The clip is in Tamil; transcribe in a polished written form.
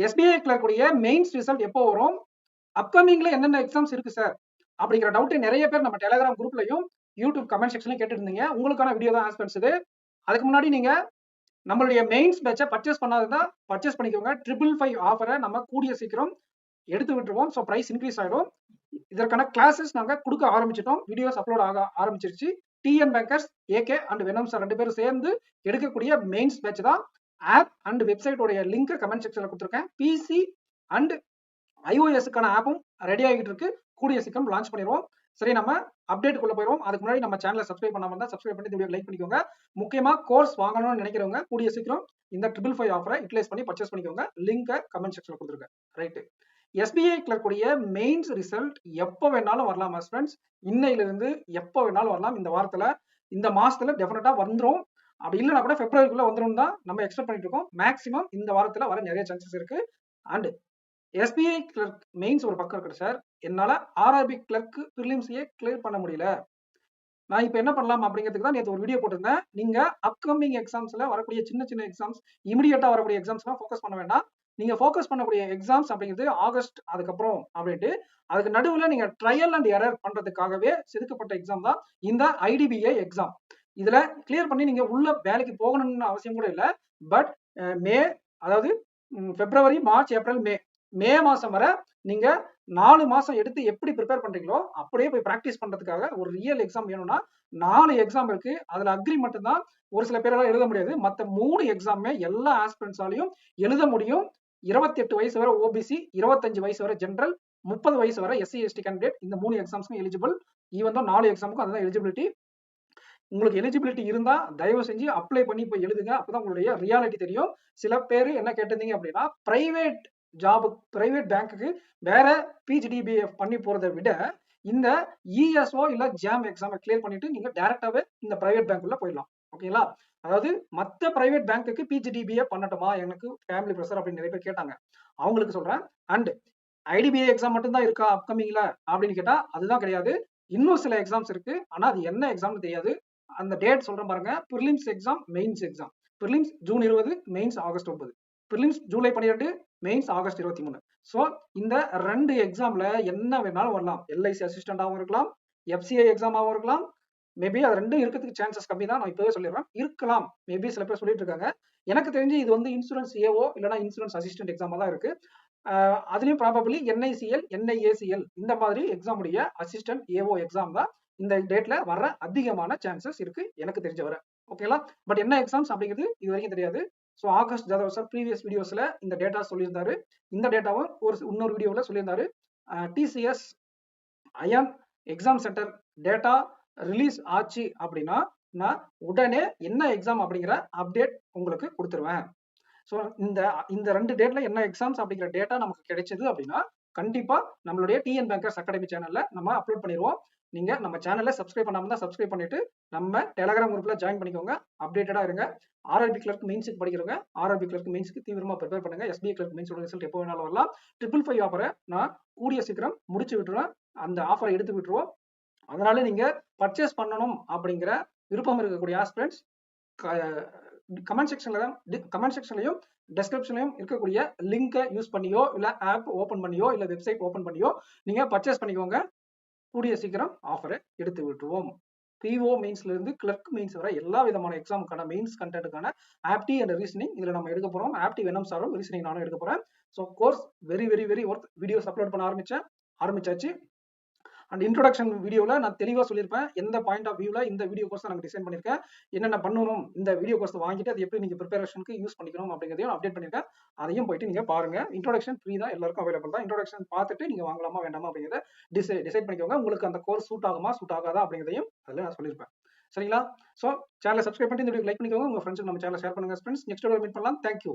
எஸ்பிஐ கிளர்க்குடைய மெயின்ஸ் ரிசல்ட் எப்போ வரும், அப்கமிங்ல என்னென்ன எக்ஸாம்ஸ் இருக்கு சார் அப்படிங்கிற டவுட் நிறைய பேர் நம்ம டெலிகிராம் குரூப்லயும் யூடியூப் கமெண்ட் செக்ஷன்லயும் கேட்டு இருந்தீங்க. உங்களுக்கான வீடியோ தான் ஆஸ்பென்ஸ் இது. அதுக்கு முன்னாடி நீங்க நம்மளுடைய மெயின்ஸ் பேட்சை பர்ச்சேஸ் பண்ணாததா பர்ச்சேஸ் பண்ணிக்கோங்க. 555 ஆஃபரை நம்ம கூடிய சீக்கிரம் எடுத்து விட்டுருவோம். ஸோ பிரைஸ் இன்க்ரீஸ் ஆகிடும். இதற்கான கிளாஸஸ் நாங்கள் கொடுக்க ஆரம்பிச்சிட்டோம். வீடியோஸ் அப்லோட் ஆக ஆரம்பிச்சிருச்சு. TN bankers AK and venom sir 2 பேரும் சேர்ந்து எடுக்கக்கூடிய மெயின்ஸ் பேட்ச் தான். ஆப் அண்ட் வெப்சைட்டோடைய லிங்க் கமெண்ட் செக்ஷன்ல கொடுத்துருக்கேன். பிசி அண்ட் iOS-க்கான ஆப்பும் ரெடி ஆகிட்டு இருக்கு. கூடிய சீக்கிரம் லான்ச் பண்ணிடுவோம். சரி, நம்ம அப்டேட்டுக்குள்ள போயிடுவோம். அதுக்கு முன்னாடி நம்ம சேனலை சப்ஸ்கிரைப் பண்ணாம இருந்தா சப்ஸ்கிரைப் பண்ணி வீடியோ லைக் பண்ணிக்கோங்க. முக்கியமா கோர்ஸ் வாங்கணும்னு நினைக்கிறவங்க கூடிய சீக்கிரம் இந்த 555 ஆஃபரை யூட்டிலைஸ் பண்ணி பர்ச்சேஸ் பண்ணிக்கோங்க. லிங்கை கமெண்ட் செக்ஷன்ல கொடுத்துருக்கேன். ரைட்டு, எஸ்பிஐ கிளர்க்குடைய மெயின்ஸ் ரிசல்ட் எப்போ வேணாலும் வரலாம் ஃப்ரெண்ட்ஸ். இன்னையிலிருந்து எப்போ வேணாலும் வரலாம். இந்த வாரத்துல இந்த மாசத்துல டெஃபினட்டா வந்துடும். அப்படி இல்லைனா கூட பிப்ரவரிக்குள்ள வந்துடும் தான் நம்ம எக்ஸ்பெக்ட் பண்ணிட்டு இருக்கோம். மேக்ஸிமம் இந்த வாரத்துல வர நிறைய சான்சஸ் இருக்கு. அண்ட் எஸ்பிஐ கிளர்க் மெயின்ஸ் ஒரு பக்கம் இருக்கு சார். என்னால ஆர்ஆர்பி கிளர்க் ப்ரிலிம்ஸையே கிளியர் பண்ண முடியல. நான் இப்போ என்ன பண்ணலாம் அப்படிங்கிறதுக்கு தான் நேற்று ஒரு வீடியோ போட்டிருந்தேன். நீங்க அப்கமிங் எக்ஸாம்ஸ்ல வரக்கூடிய சின்ன சின்ன எக்ஸாம்ஸ், இமிடியேட்டா வரக்கூடிய எக்ஸாம்ஸ்லாம் ஃபோக்கஸ் பண்ண வேண்டாம். நீங்க ஃபோக்கஸ் பண்ணக்கூடிய எக்ஸாம்ஸ் அப்படிங்கிறது ஆகஸ்ட் அதுக்கப்புறம் அப்படின்ட்டு அதுக்கு நடுவில் நீங்க ட்ரையல் அண்ட் எரர் பண்றதுக்காகவே செதுக்கப்பட்ட எக்ஸாம் தான் இந்த ஐடிபிஐ எக்ஸாம். இதுல கிளியர் பண்ணி நீங்க உள்ள வேலைக்கு போகணும்னு அவசியம் கூட இல்லை. பட் மே, அதாவது பிப்ரவரி, மார்ச், ஏப்ரல், மே மாசம் வரை நீங்க 4 மாசம் எடுத்து எப்படி ப்ரிப்பேர் பண்றீங்களோ அப்படியே போய் பிராக்டிஸ் பண்றதுக்காக ஒரு ரியல் எக்ஸாம் வேணும்னா 4 எக்ஸாம் இருக்கு. அதுல அக்ரி மட்டும் தான் ஒரு சில பேரால எழுத முடியாது. மற்ற 3 எக்ஸாமே எல்லா ஆஸ்பிரண்ட்ஸாலையும் எழுத முடியும். 28 வயசு வரை ஓபிசி, 25 வயசு வரை ஜெனரல், 30 வயசு வரை எஸ்சி எஸ்டி கேண்டிடேட் இந்த 3 எக்ஸாம்ஸ்க்கும் எலிஜிபிள். ஈவன் தான் 4 எக்ஸாமுக்கும் அதுதான் எலிஜிபிலிட்டி. உங்களுக்கு எலிஜிபிலிட்டி இருந்தா தயவு செஞ்சு அப்ளை பண்ணி போய் எழுதுங்க. அப்பதான் உங்களுடைய ரியாலிட்டி தெரியும். சில பேர் என்ன கேட்டிருந்தீங்க அப்படின்னா, பிரைவேட் ஜாபு, பிரைவேட் பேங்க்குக்கு வேற பிஜிடிபிஎஃப் பண்ணி போறதை விட இந்த இஎஸ்ஓ இல்ல ஜாம் எக்ஸாமை கிளியர் பண்ணிட்டு நீங்க டைரக்டாவே இந்த பிரைவேட் பேங்க்குள்ள போயிடலாம். ஓகேங்களா? அதாவது மற்ற பிரைவேட் பேங்க்குக்கு பிஜிடிபிஎஃப் பண்ணட்டுமா, எனக்கு ஃபேமிலி ப்ரெஷர் அப்படின்னு நிறைய பேர் கேட்டாங்க. அவங்களுக்கு சொல்றேன். அண்ட் ஐடிபிஐ எக்ஸாம் மட்டும் தான் இருக்கா அப்கமிங்ல அப்படின்னு கேட்டா அதுதான் கிடையாது. இன்னும் சில எக்ஸாம்ஸ் இருக்கு. ஆனா அது என்ன எக்ஸாம்னு தெரியாது. அந்த டேட் சொல்றேன் பாருங்க. Prelims exam, mains exam. Prelims June 20, mains August 9. Prelims July 12, mains August 23. So இந்த 2 எக்ஸாம்ல என்ன வேணாலும் வரலாம். எல்ஐசி அசிஸ்டண்டாகவும் இருக்கலாம், எஃப்சிஐ எக்ஸாமாகவும் இருக்கலாம். மேபி அது 2 இருக்கிறதுக்கு சான்சஸ் கம்மி தான். நான் இப்பவே சொல்லிடுறேன், இருக்கலாம். மேபி சில பேர் சொல்லிட்டு இருக்காங்க. எனக்கு தெரிஞ்சு இது வந்து இன்சூரன்ஸ் ஏஓ இல்லைன்னா இன்சூரன்ஸ் அசிஸ்டன்ட் எக்ஸாமா தான் இருக்கு. அதுலயும் ப்ராபபிளி என்ஐசிஎல், என்ஐஏசிஎல் இந்த மாதிரி எக்ஸாம் உடைய அசிஸ்டன்ட் ஏஓ எக்ஸாம் தான் இந்த டேட்ல வர அதிகமான சான்சஸ் இருக்கு எனக்கு தெரிஞ்ச வர. ஓகேங்களா? பட் என்ன எக்ஸாம்ஸ் அப்படிங்கிறது இது வரைக்கும் தெரியாது. So August Jadhav sir previous வீடியோஸ்ல இந்த டேட்டா சொல்லியிருந்தாரு. இந்த டேட்டாவும் இன்னொரு வீடியோல சொல்லியிருந்தாரு. TCS iON exam center data release ஆச்சு அப்படின்னா நான் உடனே என்ன எக்ஸாம் அப்படிங்கிற அப்டேட் உங்களுக்கு கொடுத்துருவேன். ஸோ இந்த 2 டேட்ல என்ன எக்ஸாம்ஸ் அப்படிங்கிற டேட்டா நமக்கு கிடைச்சது அப்படின்னா கண்டிப்பா நம்மளுடைய டிஎன் பேங்கர்ஸ் அகாடமி சேனல்ல நம்ம அப்லோட் பண்ணிடுவோம். நீங்க நம்ம சேனலை சப்ஸ்கிரைப் பண்ணாம தான் சப்ஸ்கிரைப் பண்ணிட்டு நம்ம டெலிகிராம் குரூப்ல ஜாயின் பண்ணிக்கோங்க. அப்டேட்டடா இருங்க. ஆர்ஆர்பி கிளர்க் மெயின்ஸுக்கு படிக்கிறவங்க ஆர்ஆர்பி கிளர்க் மெயின்ஸ்க்கு தீவிரமா ப்ரிப்பேர் பண்ணுங்க. எஸ்பிஐ கிளர்க் மெயின்ஸோட ரிசல்ட் எப்போ வேணாலும் வரலாம். 555 ஆஃபரை நான் கூடிய சீக்கிரம் முடிச்சு விட்டுருவேன். அந்த ஆஃபரை எடுத்து விட்டுருவோம். அதனால நீங்க பர்ச்சேஸ் பண்ணணும் அப்படிங்கிற விருப்பம் இருக்கக்கூடிய ஆஸ்பிரண்ட்ஸ் கமெண்ட் செக்ஷன்லயும் டெஸ்கிரிப்ஷன்லயும் இருக்கக்கூடிய லிங்கை யூஸ் பண்ணியோ இல்ல ஆப் ஓபன் பண்ணியோ இல்ல வெப்சைட் ஓபன் பண்ணியோ நீங்க பர்ச்சேஸ் பண்ணிக்கோங்க. கூடிய சீக்கிரம் ஆஃபரை எடுத்து விட்டுருவோம். பிஓ மெயின்ஸ்ல இருந்து கிளர்க் மெயின்ஸ் வரை எல்லா விதமான எக்ஸாமுக்கான மெயின்ஸ் கண்டென்ட்டுக்கான ஆப்டி அண்ட் ரீசனிங் இதுல நம்ம எடுக்க போறோம். ஆப்டி வெனம் சாரும் ரீசனிங் நானும் எடுக்க போறேன். So course very very very worth. Videos upload பண்ண ஆரம்பிச்சாச்சு. அண்ட் இன்ட்ரோடக்ஷன் வீடியோல நான் தெளிவா சொல்லியிருப்பேன் எந்த பாயிண்ட் ஆஃப் வியூல இந்த வீடியோ கோர்ஸ் நான் டிசைன் பண்ணிருக்கேன், என்னென்ன பண்ணணும், இந்த வீடியோ கோர்ஸ் வாங்கிட்டு அது எப்படி நீங்க ப்ரிப்பரேஷனுக்கு யூஸ் பண்ணிக்கணும் அப்படிங்கிறதையும் அப்டேட் பண்ணிருக்கேன். அதையும் போயிட்டு நீங்க பாருங்க. இன்ட்ரோடக்ஷன் ஃப்ரீ தான், எல்லாருக்கும் அவைலபிள் தான். இன்ட்ரோடக்ஷன் பார்த்துட்டு நீங்க வாங்கலாமா வேண்டாமா அப்படிங்கிறத டிசைட் பண்ணிக்கோங்க. உங்களுக்கு அந்த கோர்ஸ் சூட் ஆகுமா சூட் ஆகாதா அப்படிங்கிறதையும் அதில் நான் சொல்லியிருப்பேன். சரிங்களா? ஸோ சேனலை சப்ஸ்கிரைப் பண்ணிட்டு இந்த வீடியோ லைக் பண்ணிக்கோங்க. உங்க ஃப்ரெண்ட்ஸுக்கு நம்ம சேனலை ஷேர் பண்ணுங்க. ஃப்ரெண்ட்ஸ் நெக்ஸ்ட் வீடியோ மீட் பண்ணலாம். தேங்க்யூ.